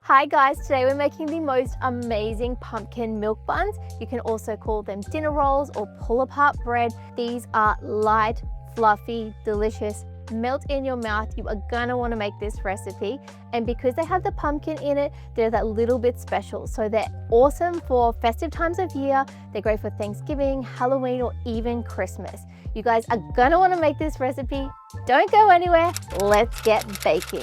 Hi guys, today we're making the most amazing pumpkin milk buns. You can also call them dinner rolls or pull apart bread. These are light, fluffy, delicious, melt in your mouth. You are gonna wanna make this recipe. And because they have the pumpkin in it, they're that little bit special. So they're awesome for festive times of year. They're great for Thanksgiving, Halloween, or even Christmas. You guys are gonna wanna make this recipe. Don't go anywhere, let's get baking.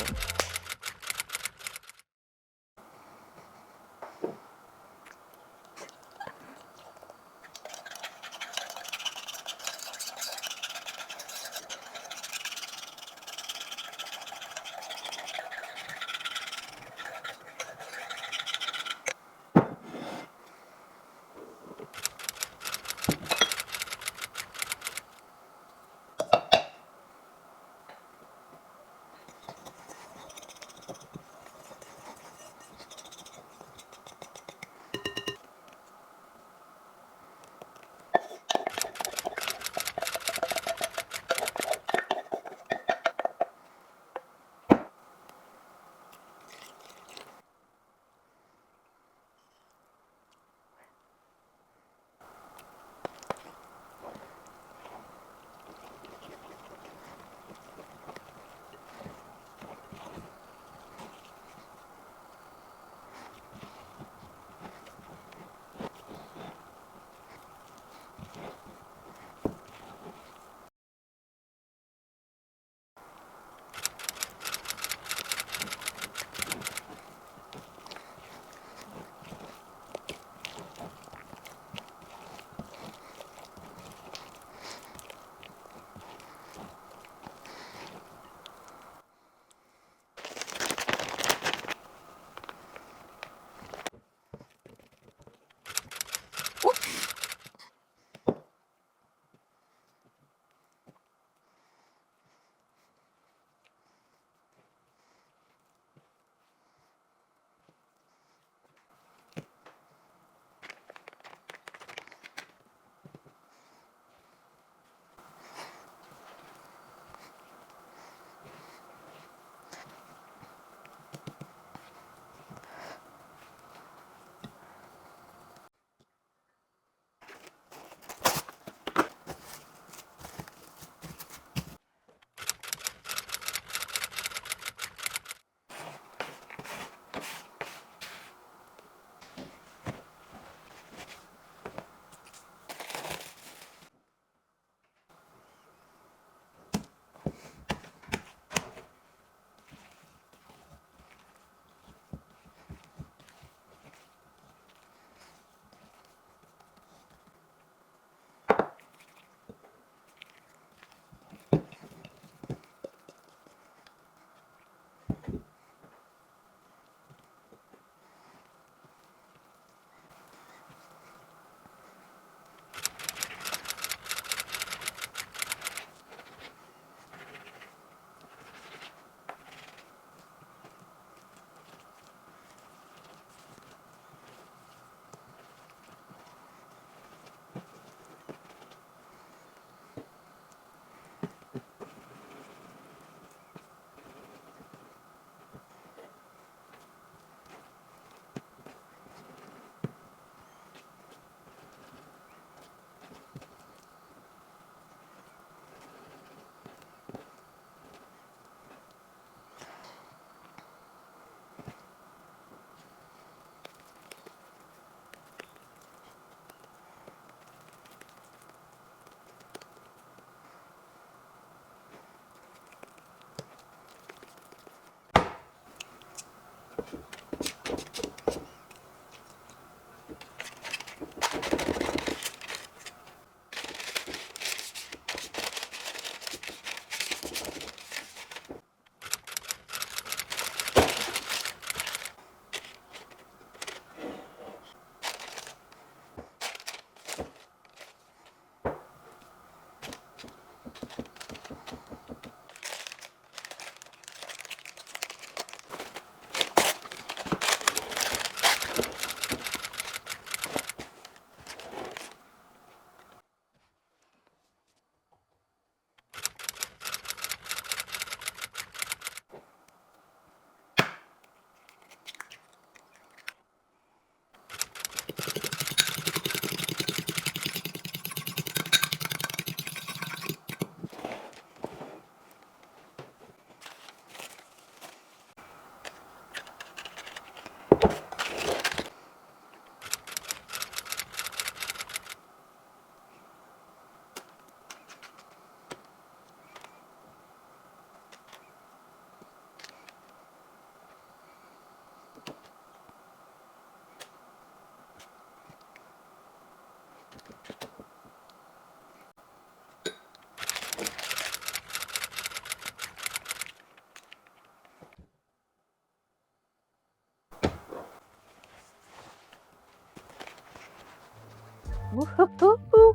Woo-hoo-hoo-hoo.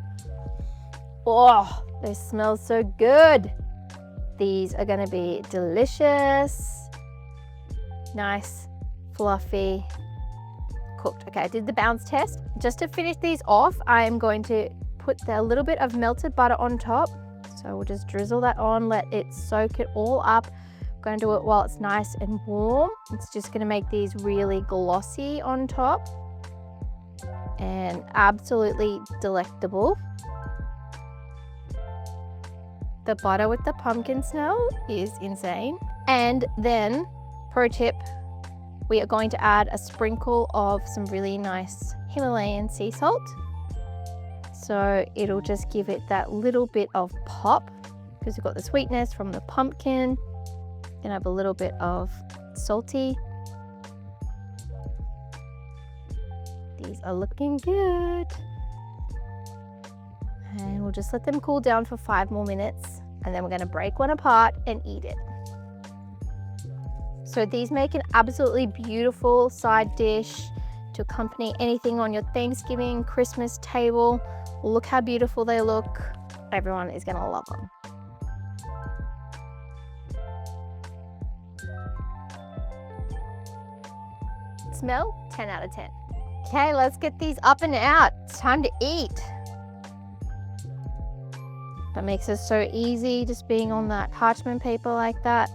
Oh, they smell so good. These are going to be delicious, nice, fluffy, cooked. Okay, I did the bounce test. Just to finish these off, I am going to put a little bit of melted butter on top. So we'll just drizzle that on, let it soak it all up. I'm going to do it while it's nice and warm. It's just going to make these really glossy on top and absolutely delectable. The butter with the pumpkin smell is insane. And then, pro tip, we are going to add a sprinkle of some really nice Himalayan sea salt. So it'll just give it that little bit of pop because we've got the sweetness from the pumpkin. Gonna have a little bit of salty. These are looking good. And we'll just let them cool down for 5 more minutes, and then we're going to break one apart and eat it. So these make an absolutely beautiful side dish to accompany anything on your Thanksgiving, Christmas table. Look how beautiful they look. Everyone is going to love them. Smell, 10 out of 10. Okay, let's get these up and out. It's time to eat. That makes it so easy, just being on that parchment paper like that.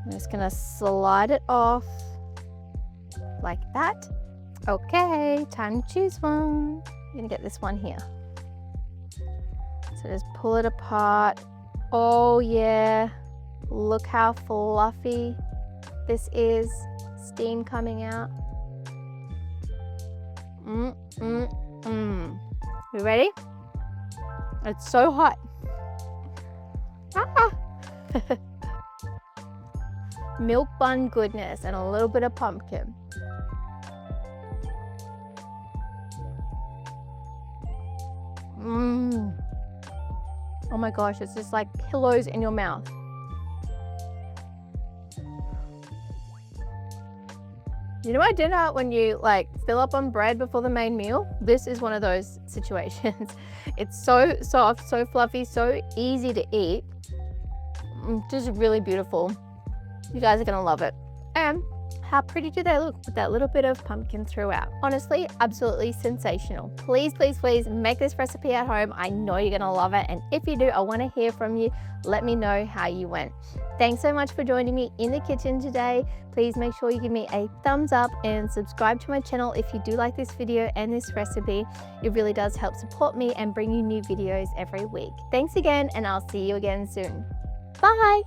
I'm just gonna slide it off like that. Okay, time to choose one. I'm gonna get this one here. So just pull it apart. Oh yeah, look how fluffy this is. Steam coming out. You ready? It's so hot. Ah. Milk bun goodness and a little bit of pumpkin. Oh my gosh, it's just like pillows in your mouth. You know my dinner when you like fill up on bread before the main meal? This is one of those situations. It's so soft, so fluffy, so easy to eat. Just really beautiful. You guys are gonna love it. And how pretty do they look with that little bit of pumpkin throughout? Honestly, absolutely sensational. Please, please, please make this recipe at home. I know you're gonna love it. And if you do, I wanna hear from you. Let me know how you went. Thanks so much for joining me in the kitchen today. Please make sure you give me a thumbs up and subscribe to my channel if you do like this video and this recipe. It really does help support me and bring you new videos every week. Thanks again, and I'll see you again soon. Bye.